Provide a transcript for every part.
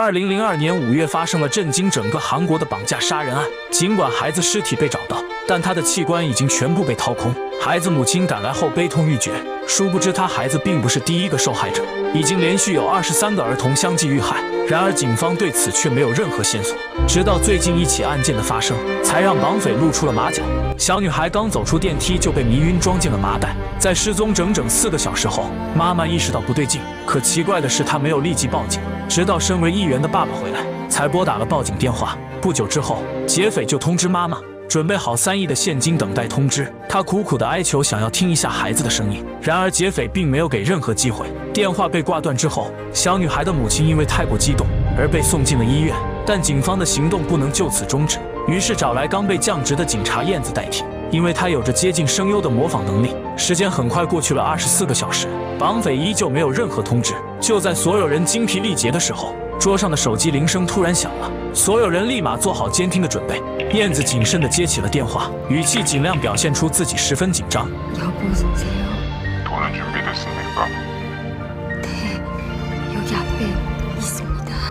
2002年5月发生了震惊整个韩国的绑架杀人案。尽管孩子尸体被找到，但他的器官已经全部被掏空。孩子母亲赶来后悲痛欲绝，殊不知他孩子并不是第一个受害者，已经连续有23个儿童相继遇害。然而警方对此却没有任何线索，直到最近一起案件的发生，才让绑匪露出了马脚。小女孩刚走出电梯就被迷晕装进了麻袋，在失踪整整4个小时后，妈妈意识到不对劲，可奇怪的是她没有立即报警，直到身为议员的爸爸回来，才拨打了报警电话。不久之后，劫匪就通知妈妈准备好3亿的现金等待通知。她苦苦的哀求想要听一下孩子的声音，然而劫匪并没有给任何机会。电话被挂断之后，小女孩的母亲因为太过激动而被送进了医院，但警方的行动不能就此终止，于是找来刚被降职的警察燕子代替，因为他有着接近声优的模仿能力。时间很快过去了24个小时，绑匪依旧没有任何通知。就在所有人精疲力竭的时候，桌上的手机铃声突然响了，所有人立马做好监听的准备。燕子谨慎地接起了电话，语气尽量表现出自己十分紧张。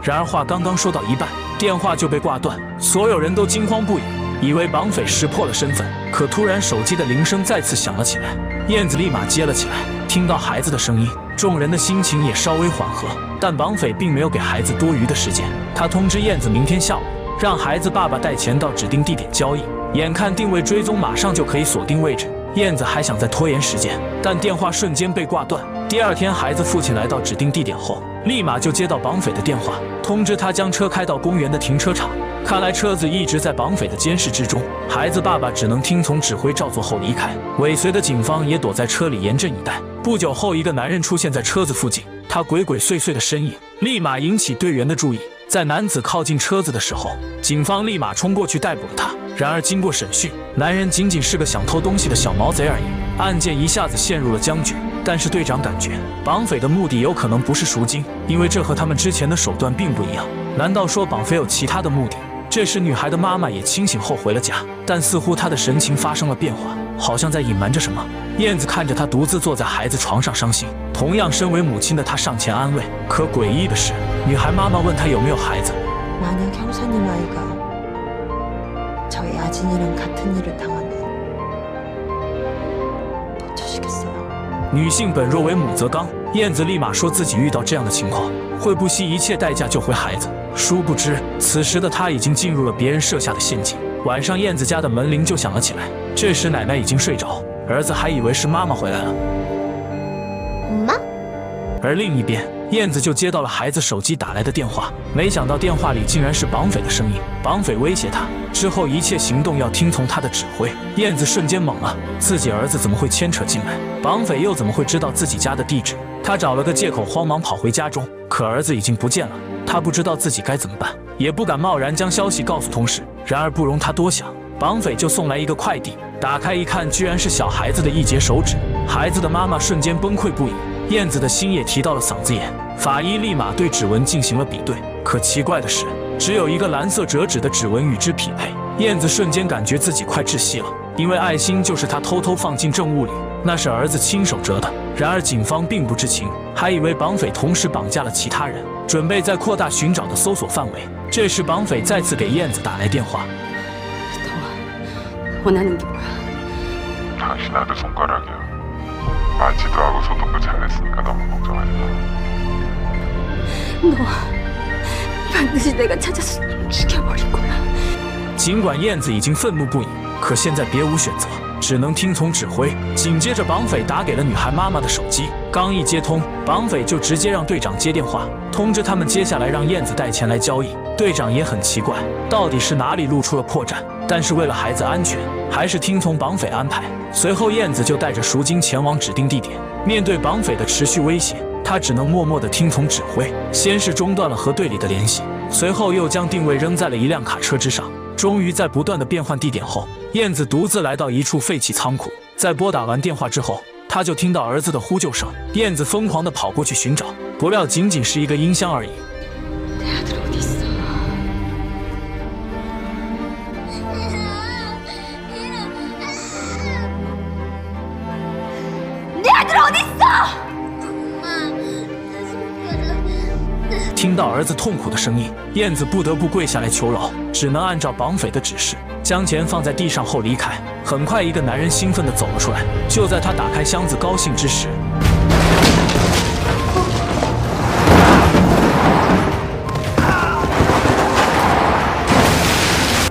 然而话刚刚说到一半，电话就被挂断，所有人都惊慌不已，以为绑匪识破了身份。可突然手机的铃声再次响了起来，燕子立马接了起来。听到孩子的声音，众人的心情也稍微缓和，但绑匪并没有给孩子多余的时间。他通知燕子明天下午让孩子爸爸带钱到指定地点交易，眼看定位追踪马上就可以锁定位置，燕子还想再拖延时间，但电话瞬间被挂断。第二天，孩子父亲来到指定地点后，立马就接到绑匪的电话，通知他将车开到公园的停车场。看来车子一直在绑匪的监视之中，孩子爸爸只能听从指挥照做后离开。尾随的警方也躲在车里严阵以待。不久后，一个男人出现在车子附近，他鬼鬼祟祟的身影立马引起队员的注意。在男子靠近车子的时候，警方立马冲过去逮捕了他。然而经过审讯，男人仅仅是个想偷东西的小毛贼而已，案件一下子陷入了僵局。但是队长感觉绑匪的目的有可能不是赎金，因为这和他们之前的手段并不一样。难道说绑匪有其他的目的？这时女孩的妈妈也清醒后回了家，但似乎她的神情发生了变化，好像在隐瞒着什么。燕子看着她独自坐在孩子床上伤心，同样身为母亲的她上前安慰。可诡异的是，女孩妈妈问她有没有孩子。女性本若为母则刚，燕子立马说自己遇到这样的情况会不惜一切代价救回孩子。殊不知，此时的她已经进入了别人设下的陷阱。晚上，燕子家的门铃就响了起来，这时奶奶已经睡着，儿子还以为是妈妈回来了。妈。而另一边，燕子就接到了孩子手机打来的电话，没想到电话里竟然是绑匪的声音。绑匪威胁她，之后一切行动要听从他的指挥。燕子瞬间懵了，自己儿子怎么会牵扯进来？绑匪又怎么会知道自己家的地址？她找了个借口，慌忙跑回家中，可儿子已经不见了。她不知道自己该怎么办，也不敢贸然将消息告诉同事。然而不容她多想，绑匪就送来一个快递，打开一看，居然是小孩子的一截手指。孩子的妈妈瞬间崩溃不已，燕子的心也提到了嗓子眼。法医立马对指纹进行了比对，可奇怪的是，只有一个蓝色折纸的指纹与之匹配。燕子瞬间感觉自己快窒息了，因为爱心就是她偷偷放进证物里，那是儿子亲手折的。然而警方并不知情，还以为绑匪同时绑架了其他人，准备再扩大寻找的搜索范围。这时绑匪再次给燕子打来电话。당신아들 손가락이야. 만지도 하고 소독도 잘했으니까 너무 걱정하지 마. 너 반드시 내가 찾아서 죽여버릴 거야. 尽管燕子已经愤怒不已，可现在别无选择，只能听从指挥。紧接着，绑匪打给了女孩妈妈的手机，刚一接通，绑匪就直接让队长接电话，通知他们接下来让燕子带钱来交易。队长也很奇怪，到底是哪里露出了破绽？但是为了孩子安全，还是听从绑匪安排。随后，燕子就带着赎金前往指定地点。面对绑匪的持续威胁，她只能默默地听从指挥。先是中断了和队里的联系，随后又将定位扔在了一辆卡车之上。终于在不断的变换地点后，燕子独自来到一处废弃仓库。在拨打完电话之后，她就听到儿子的呼救声。燕子疯狂地跑过去寻找，不料仅仅是一个音箱而已。听到到儿子痛苦的声音，燕子不得不跪下来求饶，只能按照绑匪的指示，将钱放在地上后离开。很快，一个男人兴奋地走了出来。就在他打开箱子高兴之时，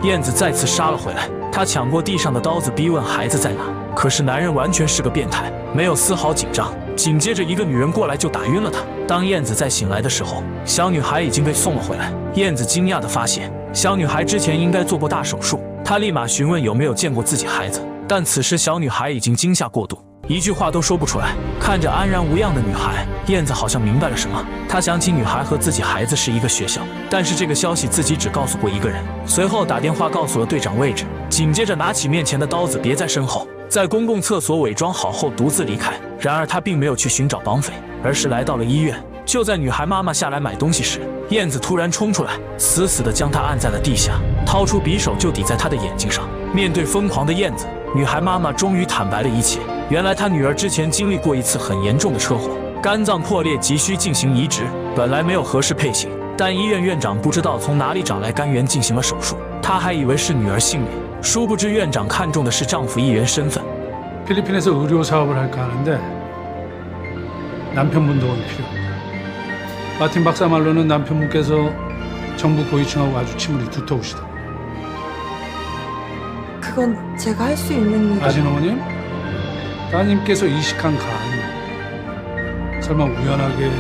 燕子再次杀了回来。他抢过地上的刀子，逼问孩子在哪。可是男人完全是个变态，没有丝毫紧张。紧接着，一个女人过来就打晕了他。当燕子再醒来的时候，小女孩已经被送了回来。燕子惊讶地发现，小女孩之前应该做过大手术。她立马询问有没有见过自己孩子，但此时小女孩已经惊吓过度，一句话都说不出来。看着安然无恙的女孩，燕子好像明白了什么。她想起女孩和自己孩子是一个学校，但是这个消息自己只告诉过一个人。随后打电话告诉了队长位置，紧接着拿起面前的刀子别在身后，在公共厕所伪装好后独自离开。然而他并没有去寻找绑匪，而是来到了医院。就在女孩妈妈下来买东西时，燕子突然冲出来，死死地将她按在了地下，掏出匕首就抵在她的眼睛上。面对疯狂的燕子，女孩妈妈终于坦白了一切。原来她女儿之前经历过一次很严重的车祸，肝脏破裂，急需进行移植。本来没有合适配型，但医院院长不知道从哪里找来肝源进行了手术。她还以为是女儿幸免，殊不知院长看中的是丈夫议员身份。필리핀에서 의료 사업을 할까 하는데 남편분 도움이 필요합니다. 마틴 박사 말로는 남편분께서 정부 고위층하고 아주 친분이 두터우시다. 그건 제가 할 수 있는 일. 아진 어머님, 따님께서 이식한 간 설마 우연하게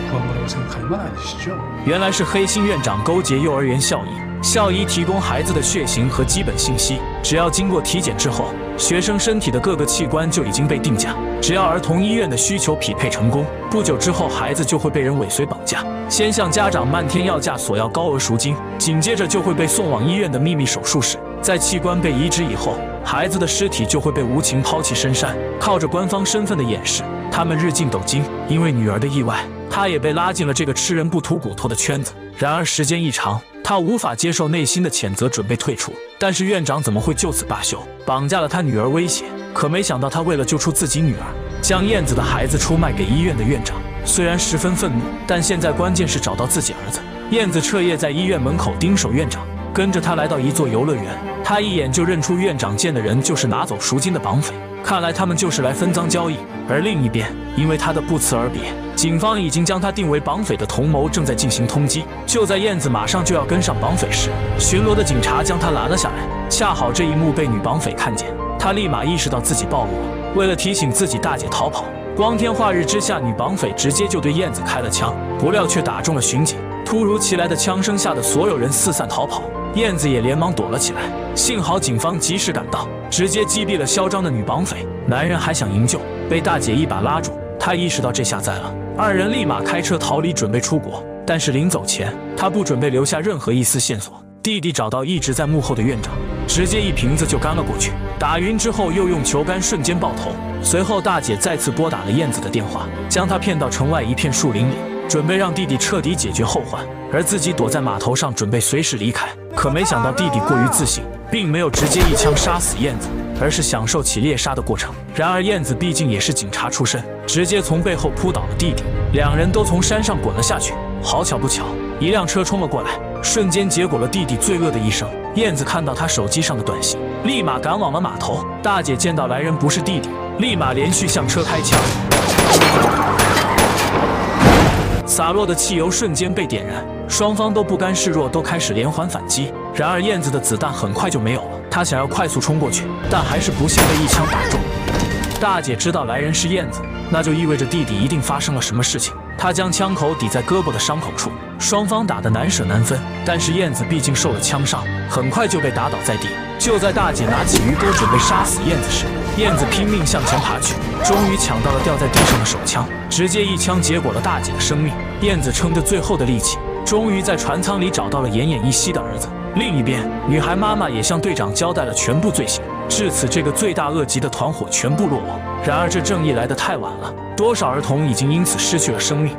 구한 거라고 생각하는 건 아니시죠? 原来是黑心院长勾结幼儿园校医，校医提供孩子的血型和基本信息，只要经过体检之后，学生身体的各个器官就已经被定价。只要儿童医院的需求匹配成功，不久之后孩子就会被人尾随绑架，先向家长漫天要价索要高额赎金，紧接着就会被送往医院的秘密手术室。在器官被移植以后，孩子的尸体就会被无情抛弃深山。靠着官方身份的掩饰，他们日进斗金。因为女儿的意外，他也被拉进了这个吃人不吐骨头的圈子。然而时间一长，他无法接受内心的谴责，准备退出。但是院长怎么会就此罢休？绑架了他女儿威胁，可没想到他为了救出自己女儿，将燕子的孩子出卖给医院的院长。虽然十分愤怒，但现在关键是找到自己儿子。燕子彻夜在医院门口盯守院长，跟着他来到一座游乐园。他一眼就认出院长见的人就是拿走赎金的绑匪，看来他们就是来分赃交易。而另一边，因为他的不辞而别，警方已经将他定为绑匪的同谋，正在进行通缉。就在燕子马上就要跟上绑匪时，巡逻的警察将他拦了下来。恰好这一幕被女绑匪看见，她立马意识到自己暴露了。为了提醒自己大姐逃跑，光天化日之下，女绑匪直接就对燕子开了枪，不料却打中了巡警。突如其来的枪声吓得所有人四散逃跑，燕子也连忙躲了起来。幸好警方及时赶到，直接击毙了嚣张的女绑匪。男人还想营救，被大姐一把拉住。他意识到这下栽了，二人立马开车逃离，准备出国。但是临走前，他不准备留下任何一丝线索。弟弟找到一直在幕后的院长，直接一瓶子就干了过去，打晕之后又用球杆瞬间爆头。随后大姐再次拨打了燕子的电话，将她骗到城外一片树林里，准备让弟弟彻底解决后患，而自己躲在码头上准备随时离开。可没想到弟弟过于自信，并没有直接一枪杀死燕子，而是享受起猎杀的过程。然而燕子毕竟也是警察出身，直接从背后扑倒了弟弟，两人都从山上滚了下去。好巧不巧，一辆车冲了过来，瞬间结果了弟弟罪恶的一生。燕子看到他手机上的短信，立马赶往了码头。大姐见到来人不是弟弟，立马连续向车开枪，洒落的汽油瞬间被点燃，双方都不甘示弱，都开始连环反击。然而燕子的子弹很快就没有了，她想要快速冲过去，但还是不幸被一枪打中。大姐知道来人是燕子，那就意味着弟弟一定发生了什么事情。她将枪口抵在胳膊的伤口处，双方打得难舍难分。但是燕子毕竟受了枪伤，很快就被打倒在地。就在大姐拿起鱼钩准备杀死燕子时，燕子拼命向前爬去，终于抢到了掉在地上的手枪，直接一枪结果了大姐的生命。燕子撑着最后的力气，终于在船舱里找到了奄奄一息的儿子。另一边，女孩妈妈也向队长交代了全部罪行。至此，这个罪大恶极的团伙全部落网。然而，这正义来得太晚了，多少儿童已经因此失去了生命。